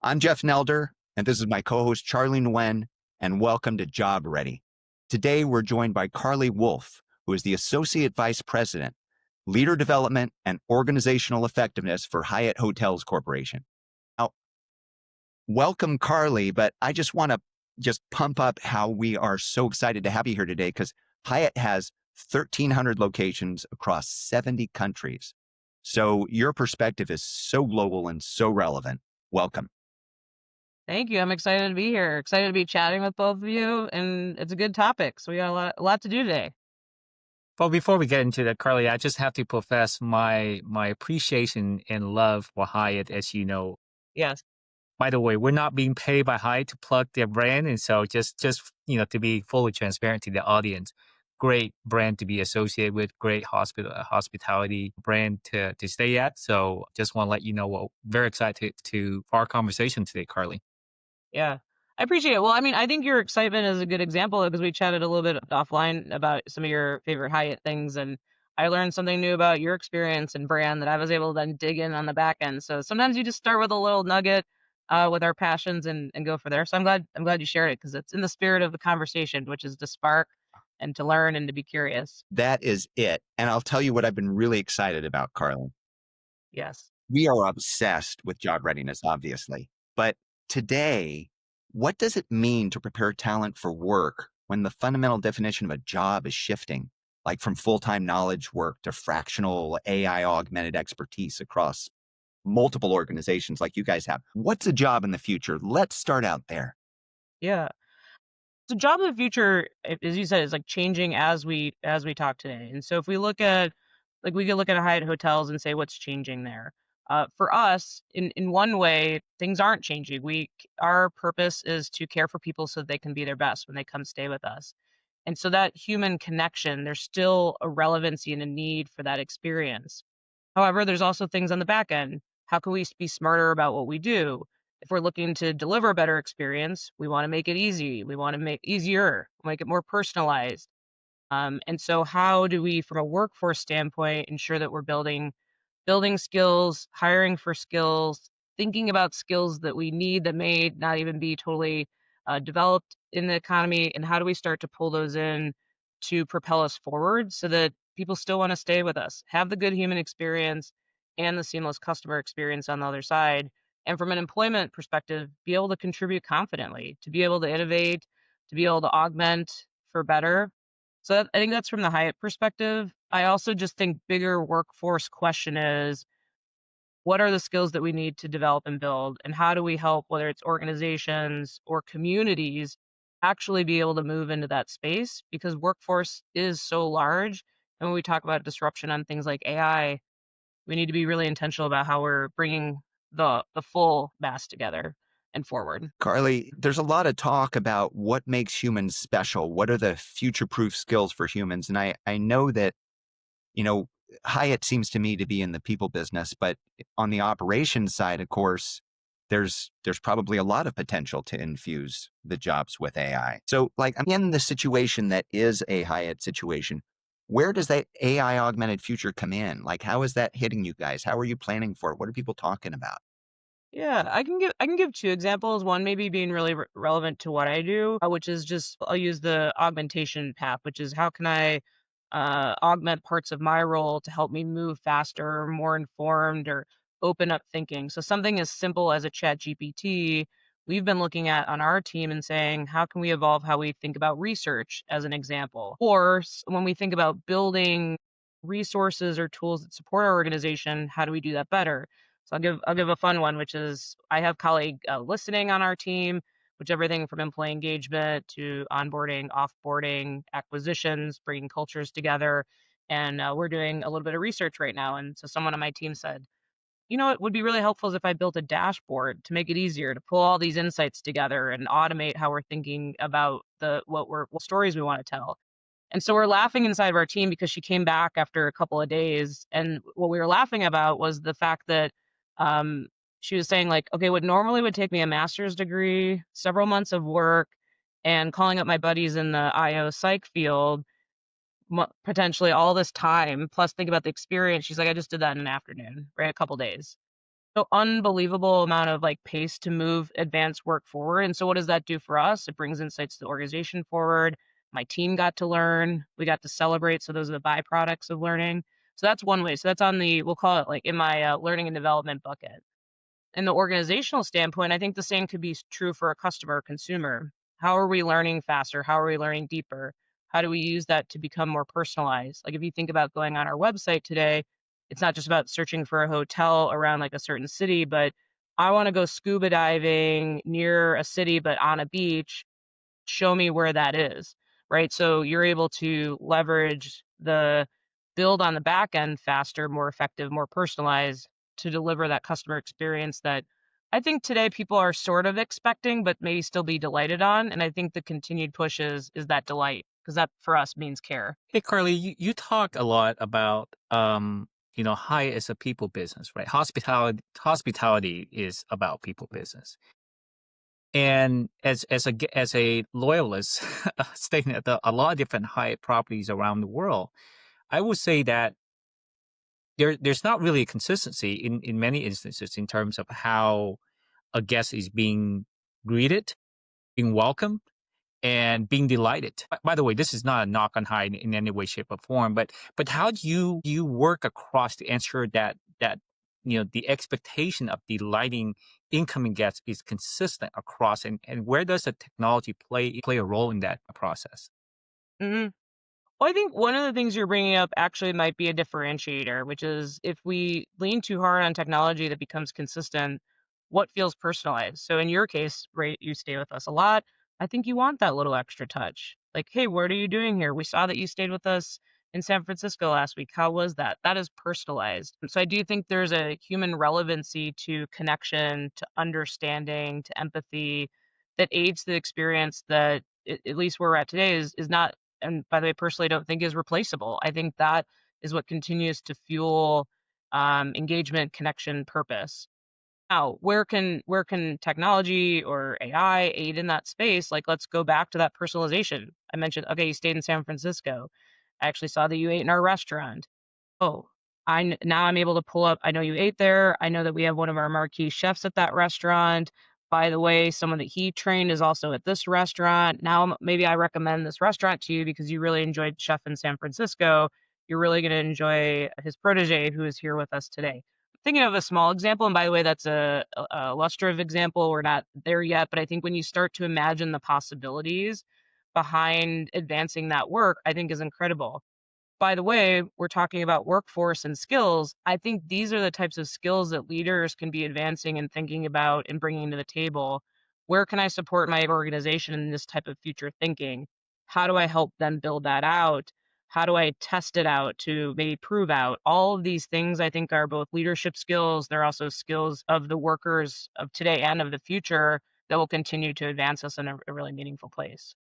I'm Jeff Nelder, and this is my co-host Charlie Nguyen, and welcome to Job Ready. Today, we're joined by Carlee Wolfe, who is the Associate Vice President, Leader Development and Organizational Effectiveness for Hyatt Hotels Corporation. Now, welcome, Carlee, but I just want to pump up how we are so excited to have you here today because Hyatt has 1,300 locations across 70 countries. So your perspective is so global and so relevant. Welcome. Thank you. I'm excited to be here. Excited to be chatting with both of you, and it's a good topic. So we got a lot to do today. Well, before we get into that, Carlee, I just have to profess my appreciation and love for Hyatt. As you know, Yes. by the way, we're not being paid by Hyatt to plug their brand, and so just to be fully transparent to the audience, great brand to be associated with, great hospitality brand to stay at. So just want to let you know, well, very excited for our conversation today, Carlee. Yeah. I appreciate it. Well, I mean, I think your excitement is a good example because we chatted a little bit offline about some of your favorite Hyatt things, and I learned something new about your experience and brand that I was able to then dig in on the back end. So sometimes you just start with a little nugget with our passions and go for there. So I'm glad you shared it because it's in the spirit of the conversation, which is to spark and to learn and to be curious. That is it. And I'll tell you what I've been really excited about, Carlee. Yes. We are obsessed with job readiness, obviously. But today, what does it mean to prepare talent for work when the fundamental definition of a job is shifting, like from full-time knowledge work to fractional AI augmented expertise across multiple organizations like you guys have? What's a job in the future? Let's start out there. Yeah. So job of the future, as you said, is like changing as we talk today. And so if we look at like we could look at a Hyatt hotels and say what's changing there. For us, in one way, things aren't changing. Our purpose is to care for people so they can be their best when they come stay with us. And so that human connection, there's still a relevancy and a need for that experience. However, there's also things on the back end. How can we be smarter about what we do? If we're looking to deliver a better experience, we want to make it easy. We want to make easier, make it more personalized. And so how do we, from a workforce standpoint, ensure that we're building skills, hiring for skills, thinking about skills that we need that may not even be totally developed in the economy, and how do we start to pull those in to propel us forward so that people still want to stay with us, have the good human experience and the seamless customer experience on the other side, and from an employment perspective, be able to contribute confidently, to be able to innovate, to be able to augment for better. So I think that's from the Hyatt perspective. I also just think bigger workforce question is what are the skills that we need to develop and build, and how do we help, whether it's organizations or communities, actually be able to move into that space because workforce is so large. And when we talk about disruption on things like AI, we need to be really intentional about how we're bringing the full mass together and forward. Carlee, there's a lot of talk about what makes humans special. What are the future-proof skills for humans? And I know that, you know, Hyatt seems to me to be in the people business, but on the operations side, of course, there's probably a lot of potential to infuse the jobs with AI. So, like, I'm in the situation that is a Hyatt situation. Where does that AI augmented future come in? Like, how is that hitting you guys? How are you planning for it? What are people talking about? Yeah, I can give two examples. One maybe being really relevant to what I do, which is just I'll use the augmentation path, which is how can I augment parts of my role to help me move faster, more informed, or open up thinking. So something as simple as a chat GPT, we've been looking at on our team and saying, how can we evolve how we think about research as an example? Or when we think about building resources or tools that support our organization, how do we do that better? So I'll give a fun one, which is I have colleague listening on our team, which everything from employee engagement to onboarding, offboarding, acquisitions, bringing cultures together, and we're doing a little bit of research right now. And so someone on my team said, it would be really helpful is if I built a dashboard to make it easier to pull all these insights together and automate how we're thinking about what stories we want to tell. And so we're laughing inside of our team because she came back after a couple of days, and what we were laughing about was the fact that um, she was saying like, okay, what normally would take me a master's degree, several months of work, and calling up my buddies in the IO psych field, potentially all this time, plus think about the experience. She's like, I just did that in an afternoon, right? A couple days. So unbelievable amount of like pace to move advanced work forward. And so what does that do for us? It brings insights to the organization forward. My team got to learn. We got to celebrate. So those are the byproducts of learning. So that's one way. So that's on the, we'll call it like in my learning and development bucket. In the organizational standpoint, I think the same could be true for a customer or consumer. How are we learning faster? How are we learning deeper? How do we use that to become more personalized? Like if you think about going on our website today, it's not just about searching for a hotel around like a certain city, but I want to go scuba diving near a city but on a beach. Show me where that is, right? So you're able to leverage the build on the back end faster, more effective, more personalized to deliver that customer experience that I think today people are sort of expecting, but maybe still be delighted on. And I think the continued push is that delight because that for us means care. Hey, Carly, you talk a lot about, Hyatt is a people business, right? Hospitality is about people business. And as a loyalist, staying at a lot of different Hyatt properties around the world, I would say that there's not really a consistency in many instances in terms of how a guest is being greeted, being welcomed, and being delighted. By the way, this is not a knock on Hyatt in any way, shape, or form, but how do you work across to ensure that the expectation of delighting incoming guests is consistent across, and where does the technology play a role in that process? Mhm. Well, I think one of the things you're bringing up actually might be a differentiator, which is if we lean too hard on technology that becomes consistent, what feels personalized? So in your case, right, you stay with us a lot. I think you want that little extra touch. Like, hey, what are you doing here? We saw that you stayed with us in San Francisco last week. How was that? That is personalized. So I do think there's a human relevancy to connection, to understanding, to empathy that aids the experience that at least where we're at today is not, and by the way, personally, I don't think is replaceable. I think that is what continues to fuel engagement, connection, purpose. Now, where can technology or AI aid in that space? Like, let's go back to that personalization. I mentioned, okay, you stayed in San Francisco. I actually saw that you ate in our restaurant. Oh, now I'm able to pull up. I know you ate there. I know that we have one of our marquee chefs at that restaurant. By the way, someone that he trained is also at this restaurant. Now maybe I recommend this restaurant to you because you really enjoyed chef in San Francisco. You're really going to enjoy his protege who is here with us today. Thinking of a small example, and by the way, that's a illustrative example. We're not there yet, but I think when you start to imagine the possibilities behind advancing that work, I think is incredible. By the way, we're talking about workforce and skills. I think these are the types of skills that leaders can be advancing and thinking about and bringing to the table. Where can I support my organization in this type of future thinking? How do I help them build that out? How do I test it out to maybe prove out? All of these things I think are both leadership skills. They're also skills of the workers of today and of the future that will continue to advance us in a really meaningful place.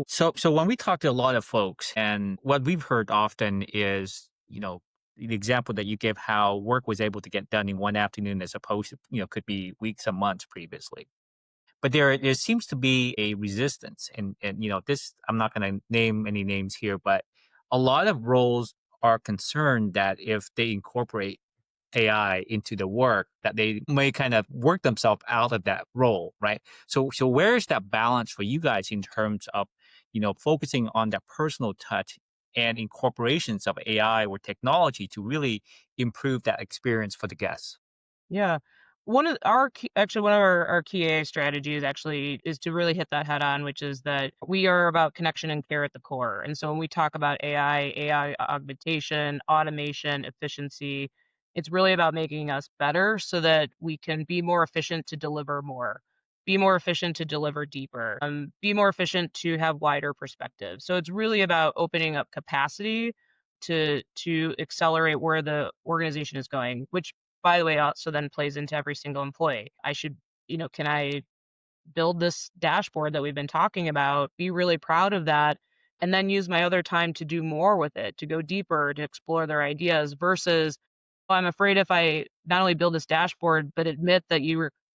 So when we talk to a lot of folks, and what we've heard often is, the example that you give how work was able to get done in one afternoon as opposed to, could be weeks and months previously. But there seems to be a resistance, and this, I'm not going to name any names here, but a lot of roles are concerned that if they incorporate AI into the work, that they may kind of work themselves out of that role, right? So where is that balance for you guys in terms of, focusing on that personal touch and incorporations of AI or technology to really improve that experience for the guests? Yeah. One of our key AI strategies actually is to really hit that head on, which is that we are about connection and care at the core. And so when we talk about AI augmentation, automation, efficiency, it's really about making us better so that we can be more efficient to deliver more, be more efficient to deliver deeper, be more efficient to have wider perspectives. So it's really about opening up capacity to accelerate where the organization is going, which by the way, also then plays into every single employee. Can I build this dashboard that we've been talking about, be really proud of that, and then use my other time to do more with it, to go deeper, to explore their ideas versus, well, I'm afraid if I not only build this dashboard, but admit that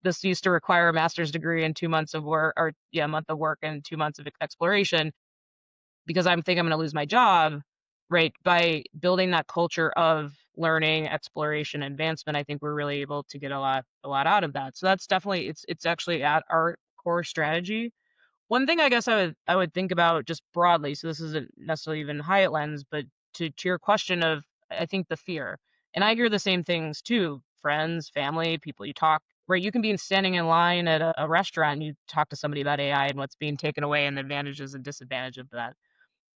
this used to require a master's degree and 2 months of work, or yeah, a month of work and 2 months of exploration, because I'm going to lose my job, right? By building that culture of learning, exploration, advancement, I think we're really able to get a lot out of that. So that's definitely it's actually at our core strategy. One thing I guess I would think about just broadly, so this isn't necessarily even Hyatt lens, but to your question of I think the fear. And I hear the same things too. Friends, family, people you talk, right? You can be standing in line at a restaurant and you talk to somebody about AI and what's being taken away and the advantages and disadvantages of that.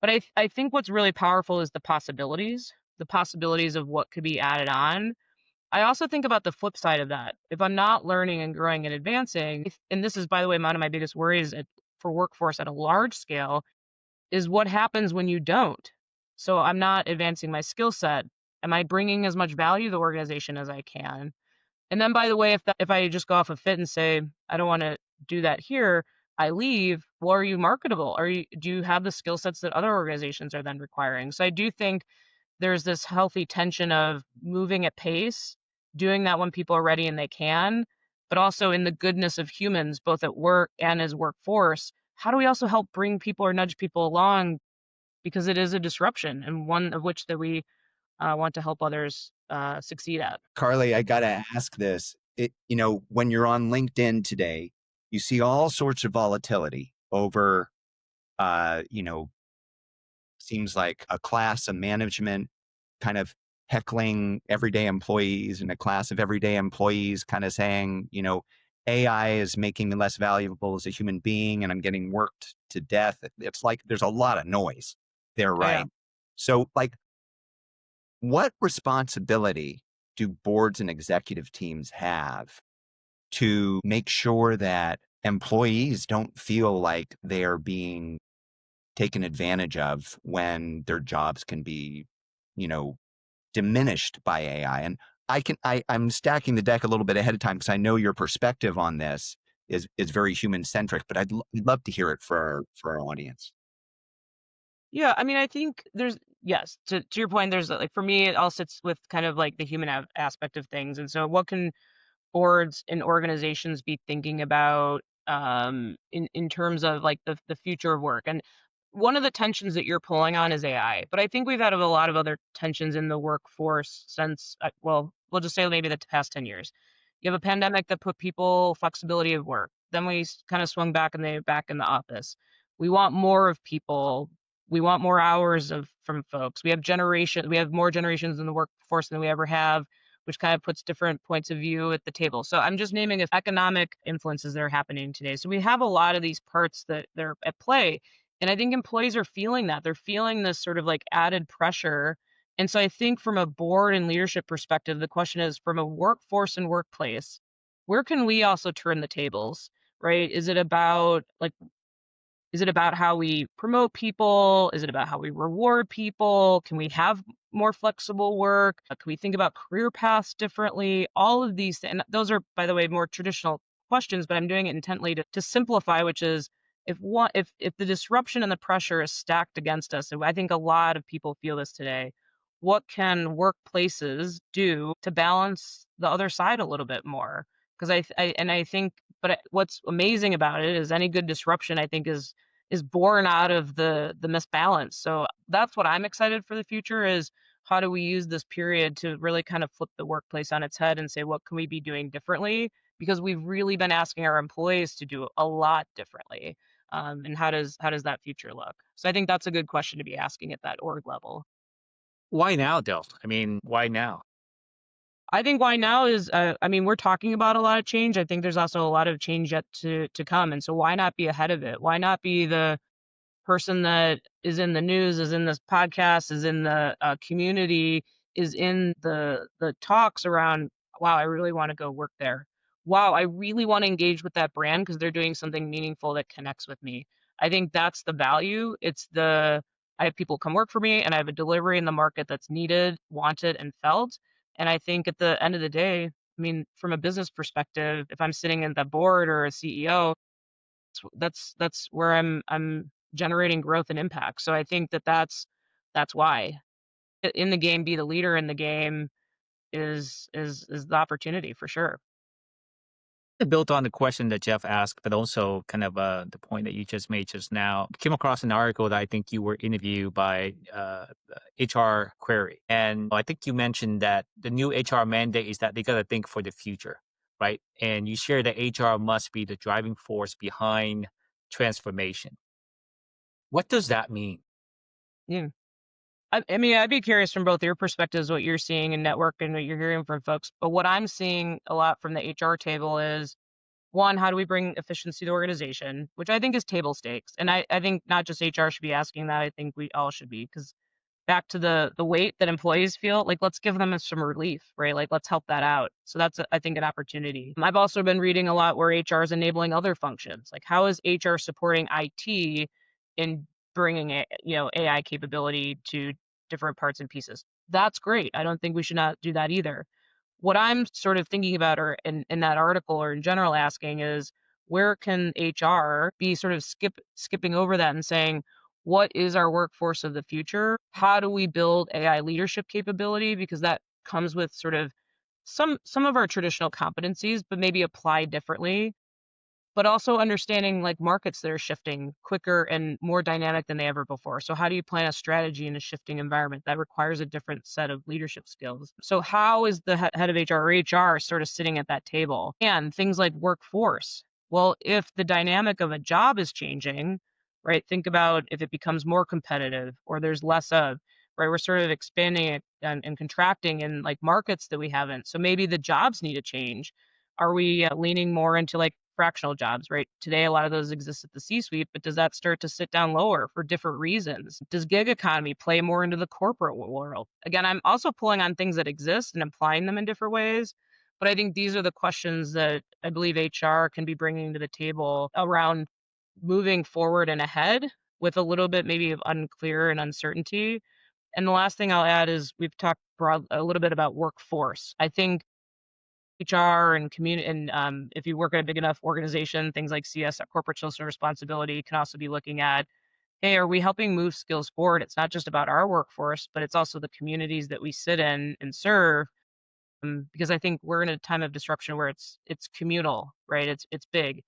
But I think what's really powerful is the possibilities of what could be added on. I also think about the flip side of that. If I'm not learning and growing and advancing, and this is, by the way, one of my biggest worries for workforce at a large scale, is what happens when you don't. So I'm not advancing my skill set. Am I bringing as much value to the organization as I can? And then, by the way, if I just go off a fit and say I don't want to do that here, I leave. Well, are you marketable? Do you have the skill sets that other organizations are then requiring? So I do think there's this healthy tension of moving at pace, doing that when people are ready and they can, but also in the goodness of humans, both at work and as workforce. How do we also help bring people or nudge people along? Because it is a disruption and one of which that we want to help others succeed at. Carlee, I got to ask this. When you're on LinkedIn today, you see all sorts of volatility over, seems like a class of management kind of heckling everyday employees and a class of everyday employees kind of saying, AI is making me less valuable as a human being and I'm getting worked to death. It's like there's a lot of noise there, Oh, yeah. right? So, like, what responsibility do boards and executive teams have to make sure that employees don't feel like they are being taken advantage of when their jobs can be, diminished by AI? And I'm stacking the deck a little bit ahead of time because I know your perspective on this is very human centric, but I'd love to hear it for our audience. Yeah, I mean, I think there's yes, to your point, there's like for me, it all sits with kind of like the human aspect of things. And so what can boards and organizations be thinking about in terms of like the future of work? And one of the tensions that you're pulling on is AI, but I think we've had a lot of other tensions in the workforce since well, we'll just say maybe the past 10 years. You have a pandemic that put people flexibility of work. Then we kind of swung back and they back in the office. We want more of people. We want more hours of from folks. We have more generations in the workforce than we ever have, which kind of puts different points of view at the table. So I'm just naming economic influences that are happening today. So we have a lot of these parts that they're at play. And I think employees are feeling that. They're feeling this sort of like added pressure. And so I think from a board and leadership perspective, the question is from a workforce and workplace, where can we also turn the tables, right? Is it about how we promote people? Is it about how we reward people? Can we have more flexible work? Can we think about career paths differently? All of these things. And those are, by the way, more traditional questions, but I'm doing it intently to simplify, which is if the disruption and the pressure is stacked against us, and I think a lot of people feel this today, what can workplaces do to balance the other side a little bit more? Because I think, but what's amazing about it is any good disruption, I think, is born out of the misbalance. So that's what I'm excited for the future is how do we use this period to really kind of flip the workplace on its head and say, what can we be doing differently? Because we've really been asking our employees to do a lot differently. And how does that future look? So I think that's a good question to be asking at that org level. Why now, Del? I mean, why now? I think why now is, I mean, we're talking about a lot of change. I think there's also a lot of change yet to come. And so why not be ahead of it? Why not be the person that is in the news, is in this podcast, is in the community, is in the talks around, wow, I really want to go work there. Wow, I really want to engage with that brand because they're doing something meaningful that connects with me. I think that's the value. I have people come work for me and I have a delivery in the market that's needed, wanted, and felt. And I think at the end of the day, I mean, from a business perspective, if I'm sitting in the board or a CEO, that's where I'm generating growth and impact. So I think that's why in the game, be the leader in the game is the opportunity for sure. To build on the question that Jeff asked, but also kind of the point that you just made just now, came across an article that I think you were interviewed by HR Query. And I think you mentioned that the new HR mandate is that they got to think for the future, right? And you share that HR must be the driving force behind transformation. What does that mean? Yeah. I mean, I'd be curious from both your perspectives, what you're seeing in network and what you're hearing from folks. But what I'm seeing a lot from the HR table is one, how do we bring efficiency to the organization, which I think is table stakes. And I think not just HR should be asking that. I think we all should be, because back to the weight that employees feel, like, let's give them some relief, right? Like, let's help that out. So that's, I think, an opportunity. I've also been reading a lot where HR is enabling other functions. Like, how is HR supporting IT in bringing AI capability to different parts and pieces? That's great. I don't think we should not do that either. What I'm sort of thinking about, or in that article, or in general asking, is where can HR be sort of skipping over that and saying, what is our workforce of the future? How do we build AI leadership capability? Because that comes with sort of some of our traditional competencies, but maybe applied differently. But also understanding, like, markets that are shifting quicker and more dynamic than they ever before. So how do you plan a strategy in a shifting environment that requires a different set of leadership skills? So how is the head of HR or HR sort of sitting at that table? And things like workforce. Well, if the dynamic of a job is changing, right? Think about if it becomes more competitive or there's less of, right? We're sort of expanding it and contracting in, like, markets that we haven't. So maybe the jobs need to change. Are we leaning more into, like, fractional jobs, right? Today, a lot of those exist at the C-suite, but does that start to sit down lower for different reasons? Does gig economy play more into the corporate world? Again, I'm also pulling on things that exist and applying them in different ways. But I think these are the questions that I believe HR can be bringing to the table around moving forward and ahead with a little bit maybe of unclear and uncertainty. And the last thing I'll add is we've talked a little bit about workforce. I think HR and community, and if you work at a big enough organization, things like CS, corporate social responsibility, can also be looking at, hey, are we helping move skills forward? It's not just about our workforce, but it's also the communities that we sit in and serve. Because I think we're in a time of disruption where it's communal, right? It's big.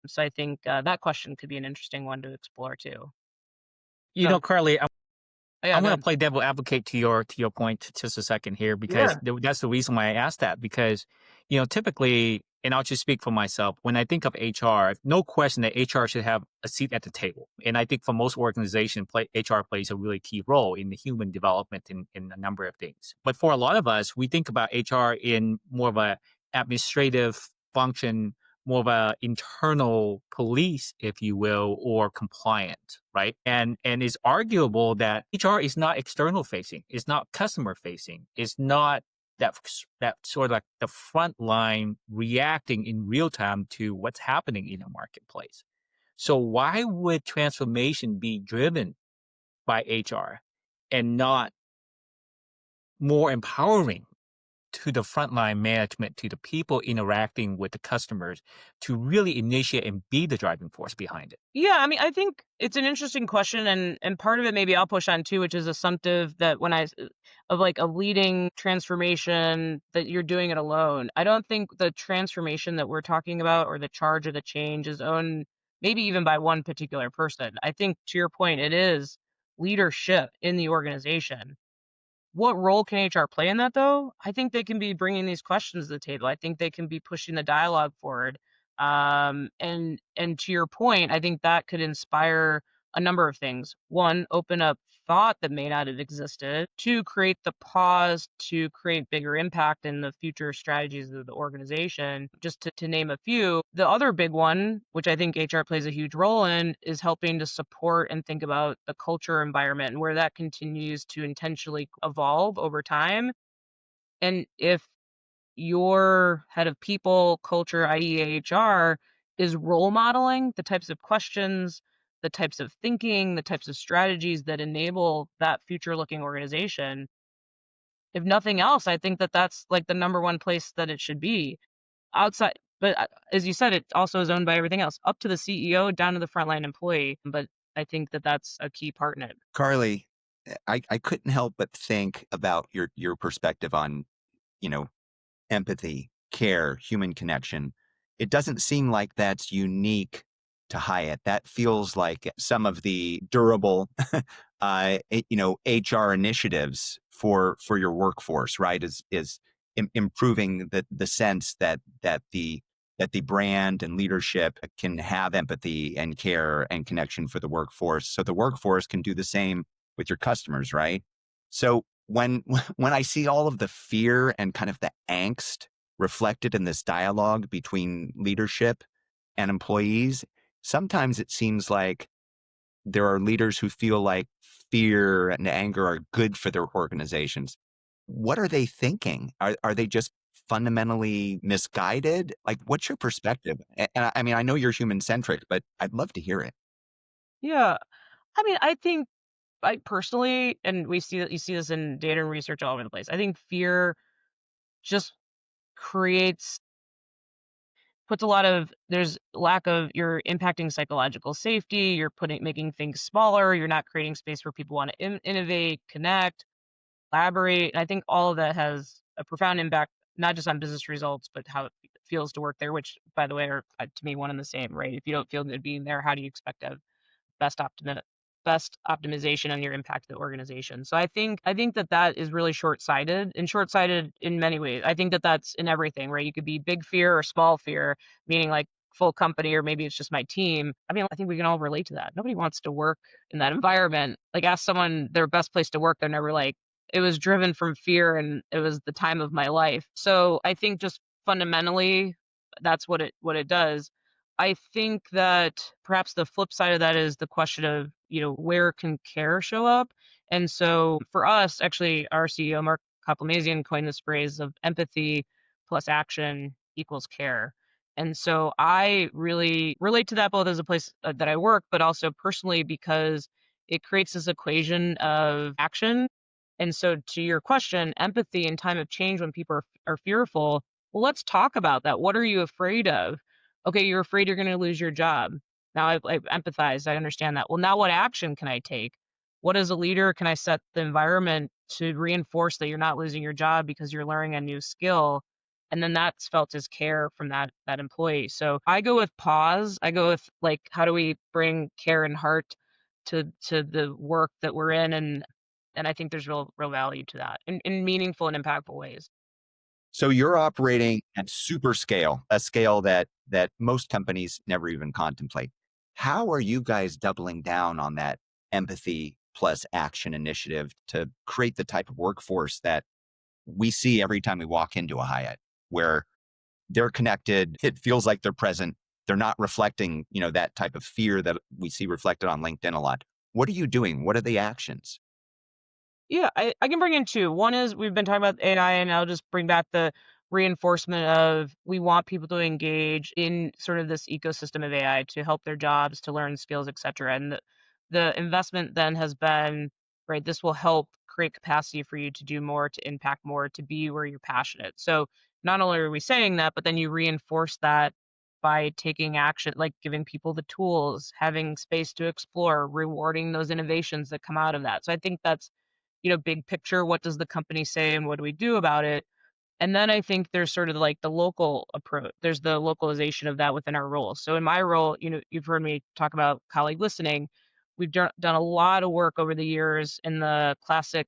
So I think that question could be an interesting one to explore too. So, Carlee, yeah, I'm go going to ahead. play devil advocate to your point just a second here, because Yeah. that's the reason why I asked that. Because typically, and I'll just speak for myself, when I think of HR, no question that HR should have a seat at the table. And I think for most organizations, HR plays a really key role in the human development in a number of things. But for a lot of us, we think about HR in more of a administrative function, more of a internal police, if you will, or compliant, right? And it's arguable that HR is not external facing, it's not customer facing, it's not that sort of like the front line reacting in real time to what's happening in a marketplace. So why would transformation be driven by HR and not more empowering to the frontline management, to the people interacting with the customers, to really initiate and be the driving force behind it? Yeah, I mean, I think it's an interesting question, and part of it maybe I'll push on too, which is assumptive that of like a leading transformation that you're doing it alone. I don't think the transformation that we're talking about or the charge or the change is owned maybe even by one particular person. I think, to your point, it is leadership in the organization. What role can HR play in that, though? I think they can be bringing these questions to the table. I think they can be pushing the dialogue forward. And to your point, I think that could inspire a number of things. One, open up thought that may not have existed. Two, create the pause to create bigger impact in the future strategies of the organization, just to name a few. The other big one, which I think HR plays a huge role in, is helping to support and think about the culture environment and where that continues to intentionally evolve over time. And if your head of people, culture, i.e. HR, is role modeling the types of questions, the types of thinking, the types of strategies that enable that future looking organization, if nothing else, I think that that's like the number one place that it should be outside. But as you said, it also is owned by everything else, up to the CEO, down to the frontline employee. But I think that that's a key part in it. Carlee, I couldn't help but think about your perspective on, you know, empathy, care, human connection. it doesn't seem like that's unique to Hyatt. That feels like some of the durable, HR initiatives for your workforce, right? Is improving the sense that the brand and leadership can have empathy and care and connection for the workforce, so the workforce can do the same with your customers, right? So when when I see all of the fear and kind of the angst reflected in this dialogue between leadership and employees, sometimes it seems like there are leaders who feel like fear and anger are good for their organizations. What are they thinking? Are they just fundamentally misguided? Like, what's your perspective? And I mean, I know you're human centric, but I'd love to hear it. Yeah. I mean, I think I personally, and you see this in data and research all over the place. I think fear just creates puts a lot of there's lack of you're impacting psychological safety, you're making things smaller, you're not creating space where people want to innovate, connect, collaborate. And I think all of that has a profound impact, not just on business results, but how it feels to work there, which, by the way, are to me one and the same, right? If you don't feel good being there, how do you expect to have best optimi best optimization on your impact to the organization? So I think that is really short-sighted, and short-sighted in many ways. I think that that's in everything, right? You could be big fear or small fear, meaning like full company, or maybe it's just my team. I mean, I think we can all relate to that. Nobody wants to work in that environment. Like, ask someone their best place to work, they're never like, "It was driven from fear, and it was the time of my life." So I think just fundamentally, that's what it does. I think that perhaps the flip side of that is the question of, where can care show up? And so for us, actually, our CEO, Mark Koplamazian, coined this phrase of empathy plus action equals care. And so I really relate to that both as a place that I work, but also personally because it creates this equation of action. And so to your question, empathy in time of change when people are fearful, well, let's talk about that. What are you afraid of? Okay, you're afraid you're going to lose your job. Now I empathize. I understand that. Well, now what action can I take? What as a leader can I set the environment to reinforce that you're not losing your job because you're learning a new skill? And then that's felt as care from that employee. So I go with pause. I go with, like, how do we bring care and heart to the work that we're in, and I think there's real value to that in meaningful and impactful ways. So you're operating at super scale, a scale that most companies never even contemplate. How are you guys doubling down on that empathy plus action initiative to create the type of workforce that we see every time we walk into a Hyatt, where they're connected, it feels like they're present, they're not reflecting, that type of fear that we see reflected on LinkedIn a lot. What are you doing? What are the actions? Yeah, I can bring in two. One is we've been talking about AI, and I'll just bring back the reinforcement of we want people to engage in sort of this ecosystem of AI to help their jobs, to learn skills, et cetera. And the investment then has been, right, this will help create capacity for you to do more, to impact more, to be where you're passionate. So not only are we saying that, but then you reinforce that by taking action, like giving people the tools, having space to explore, rewarding those innovations that come out of that. So I think that's, big picture, what does the company say and what do we do about it? And then I think there's sort of like the local approach. There's the localization of that within our role. So in my role, you've heard me talk about colleague listening. We've done a lot of work over the years in the classic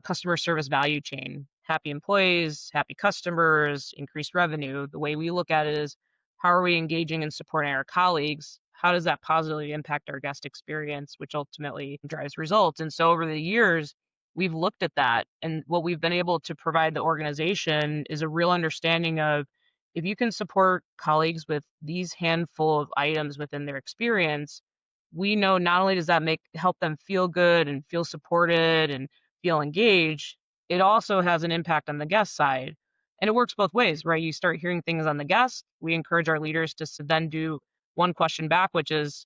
customer service value chain. Happy employees, happy customers, increased revenue. The way we look at it is, how are we engaging and supporting our colleagues? How does that positively impact our guest experience, which ultimately drives results? And so over the years, we've looked at that, and what we've been able to provide the organization is a real understanding of, if you can support colleagues with these handful of items within their experience, we know not only does that help them feel good and feel supported and feel engaged, it also has an impact on the guest side. And it works both ways, right? You start hearing things on the guest. We encourage our leaders to then do one question back, which is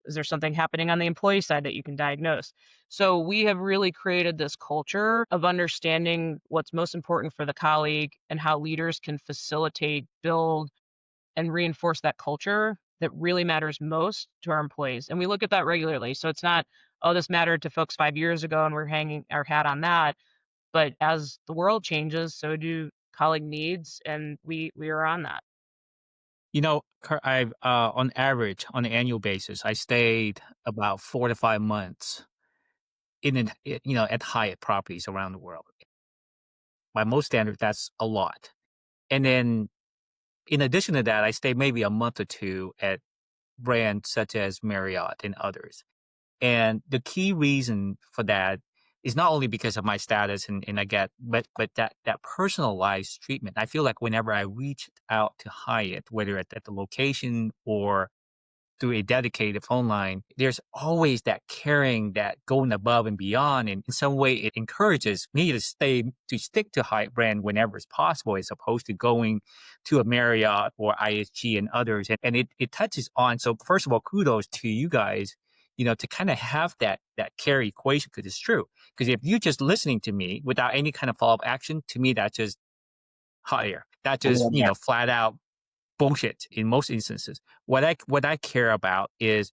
there something happening on the employee side that you can diagnose? So we have really created this culture of understanding what's most important for the colleague and how leaders can facilitate, build, and reinforce that culture that really matters most to our employees. And we look at that regularly. So it's not, oh, this mattered to folks 5 years ago and we're hanging our hat on that. But as the world changes, so do colleague needs, and we are on that. I've on average, on an annual basis, I stayed about 4 to 5 months at Hyatt properties around the world. By most standards, that's a lot. And then in addition to that, I stayed maybe a month or two at brands such as Marriott and others. And the key reason for that is not only because of my status and I get, but that personalized treatment. I feel like whenever I reach out to Hyatt, whether at the location or through a dedicated phone line, there's always that caring, that going above and beyond. And in some way, it encourages me to stick to Hyatt brand whenever it's possible, as opposed to going to a Marriott or ISG and others. And it touches on. So first of all, kudos to you guys, to kind of have that care equation, because it's true. Because if you're just listening to me without any kind of follow-up action, to me, that's just hot air. That just, flat out bullshit in most instances. What I care about is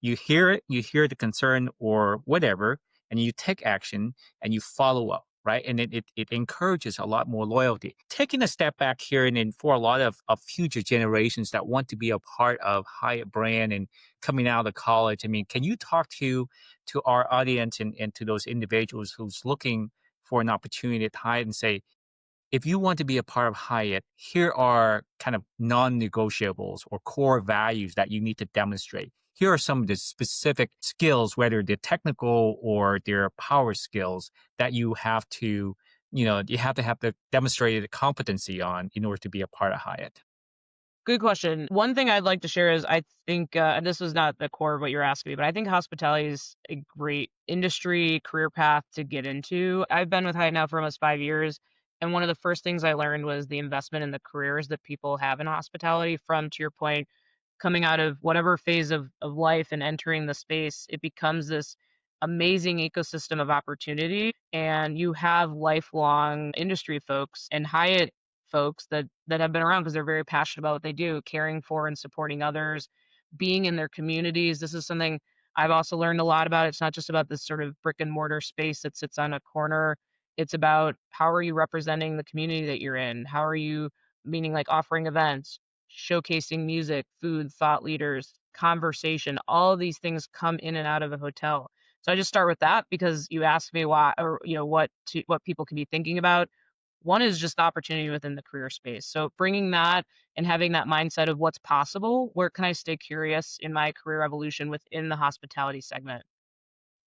you hear it, you hear the concern or whatever, and you take action and you follow up, right? And it encourages a lot more loyalty. Taking a step back here, and then for a lot of future generations that want to be a part of Hyatt brand and coming out of college, I mean, can you talk to our audience and to those individuals who's looking for an opportunity at Hyatt and say, if you want to be a part of Hyatt, here are kind of non-negotiables or core values that you need to demonstrate. Here are some of the specific skills, whether they're technical or they're power skills, that you have to have the demonstrated competency on in order to be a part of Hyatt. Good question. One thing I'd like to share is I think, and this was not the core of what you're asking me, but I think hospitality is a great industry career path to get into. I've been with Hyatt now for almost 5 years. And one of the first things I learned was the investment in the careers that people have in hospitality from, to your point, coming out of whatever phase of life and entering the space, it becomes this amazing ecosystem of opportunity. And you have lifelong industry folks and Hyatt folks that have been around because they're very passionate about what they do, caring for and supporting others, being in their communities. This is something I've also learned a lot about. It's not just about this sort of brick and mortar space that sits on a corner. It's about how are you representing the community that you're in? How are you, meaning like offering events, showcasing music, food, thought leaders, conversation. All of these things come in and out of a hotel. So I just start with that because you asked me why, or what people can be thinking about. One is just the opportunity within the career space. So bringing that and having that mindset of what's possible, where can I stay curious in my career evolution within the hospitality segment?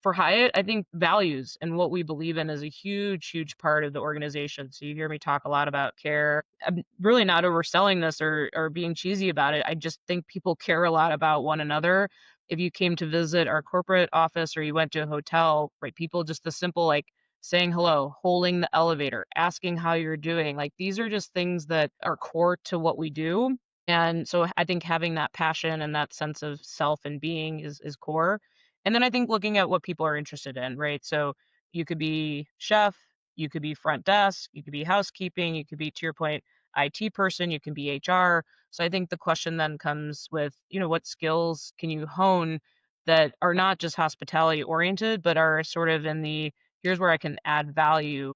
For Hyatt, I think values and what we believe in is a huge, huge part of the organization. So you hear me talk a lot about care. I'm really not overselling this or being cheesy about it. I just think people care a lot about one another. If you came to visit our corporate office or you went to a hotel, right, people just the simple like saying hello, holding the elevator, asking how you're doing. Like these are just things that are core to what we do. And so I think having that passion and that sense of self and being is core. And then I think looking at what people are interested in, right? So you could be chef, you could be front desk, you could be housekeeping, you could be, to your point, IT person, you can be HR. So I think the question then comes with, what skills can you hone that are not just hospitality oriented, but are sort of in the here's where I can add value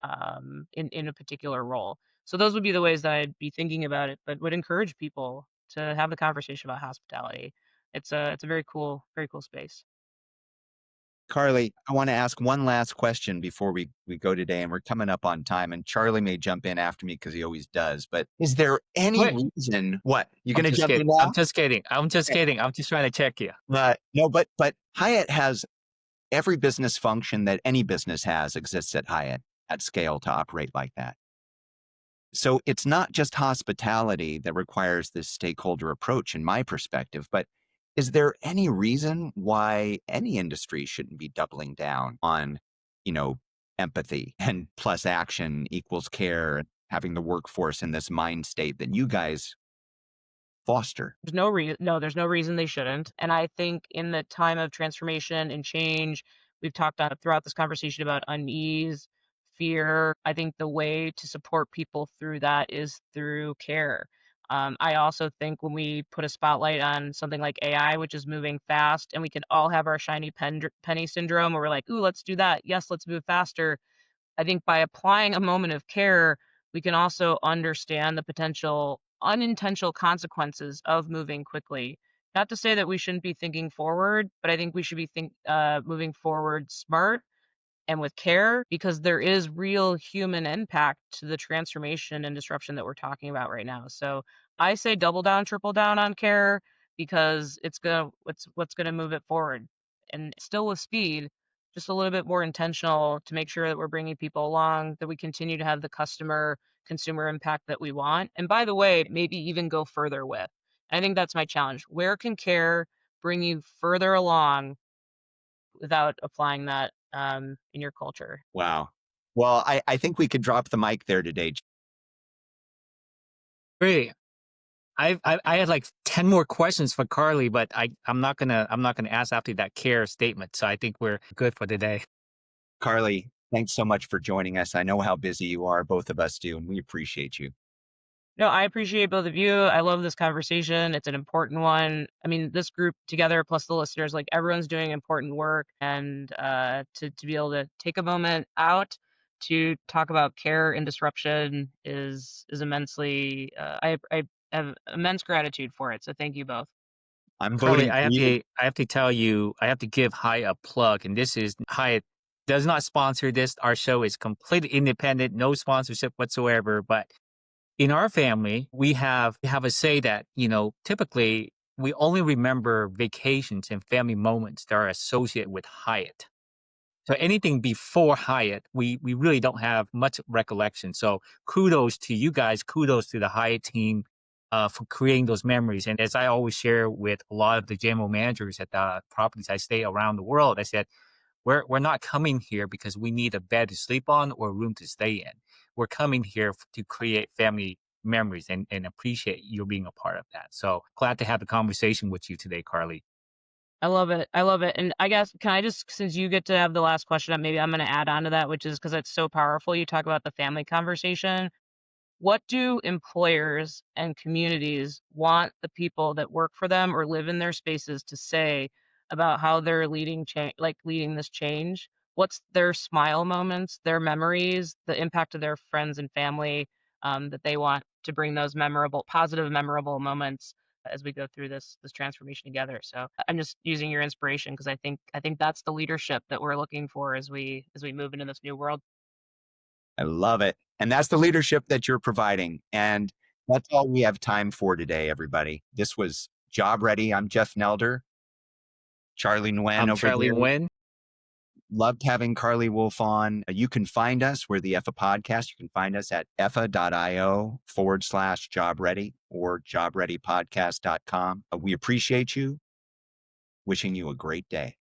in a particular role. So those would be the ways that I'd be thinking about it, but would encourage people to have the conversation about hospitality. It's a very cool space. Carlee, I want to ask one last question before we go today, and we're coming up on time. And Charlie may jump in after me because he always does. But is there any Wait. reason? What you're I'm going to just jump in kidding. now? I'm just kidding. I'm just kidding. I'm just trying to check you. No, but Hyatt has every business function that any business has exists at Hyatt at scale to operate like that. So it's not just hospitality that requires this stakeholder approach, in my perspective, but is there any reason why any industry shouldn't be doubling down on, empathy and plus action equals care, and having the workforce in this mind state that you guys foster? There's no reason they shouldn't. And I think in the time of transformation and change, we've talked throughout this conversation about unease, fear. I think the way to support people through that is through care. I also think when we put a spotlight on something like AI, which is moving fast, and we can all have our shiny penny syndrome where we're like, ooh, let's do that. Yes, let's move faster. I think by applying a moment of care, we can also understand the potential unintentional consequences of moving quickly. Not to say that we shouldn't be thinking forward, but I think we should be moving forward smart and with care, because there is real human impact to the transformation and disruption that we're talking about right now. So I say double down, triple down on care, because it's what's gonna move it forward. And still with speed, just a little bit more intentional to make sure that we're bringing people along, that we continue to have the consumer impact that we want. And by the way, maybe even go further with. I think that's my challenge. Where can care bring you further along without applying that in your culture? Wow. Well, I think we could drop the mic there today. Great. I had like 10 more questions for Carlee, but I'm not gonna ask after that care statement. So I think we're good for today. Carlee, thanks so much for joining us. I know how busy you are, both of us do, and we appreciate you. No, I appreciate both of you. I love this conversation. It's an important one. I mean, this group together, plus the listeners, like everyone's doing important work, and to be able to take a moment out to talk about care and disruption is immensely. I have immense gratitude for it. So thank you both. I'm Carlee, voting for you. I have to tell you, I have to give Hyatt a plug, and this is Hyatt does not sponsor this. Our show is completely independent, no sponsorship whatsoever. But in our family, we have a say that, typically we only remember vacations and family moments that are associated with Hyatt. So anything before Hyatt, we really don't have much recollection. So kudos to you guys, kudos to the Hyatt team for creating those memories. And as I always share with a lot of the general managers at the properties I stay around the world, I said, we're not coming here because we need a bed to sleep on or a room to stay in. We're coming here to create family memories and appreciate you being a part of that. So glad to have a conversation with you today, Carlee. I love it. I love it. And I guess, can I just, since you get to have the last question, maybe I'm going to add on to that, which is because it's so powerful. You talk about the family conversation. What do employers and communities want the people that work for them or live in their spaces to say about how they're leading leading this change? What's their smile moments, their memories, the impact of their friends and family, that they want to bring those positive, memorable moments as we go through this transformation together. So I'm just using your inspiration because I think that's the leadership that we're looking for as we move into this new world. I love it. And that's the leadership that you're providing. And that's all we have time for today, everybody. This was Job Ready. I'm Jeff Nelder. Charlie Nguyen I'm over Charlie here. Nguyen. Loved having Carlee Wolfe on. You can find us. We're the EFA podcast. You can find us at efa.io/job ready or jobreadypodcast.com. We appreciate you. Wishing you a great day.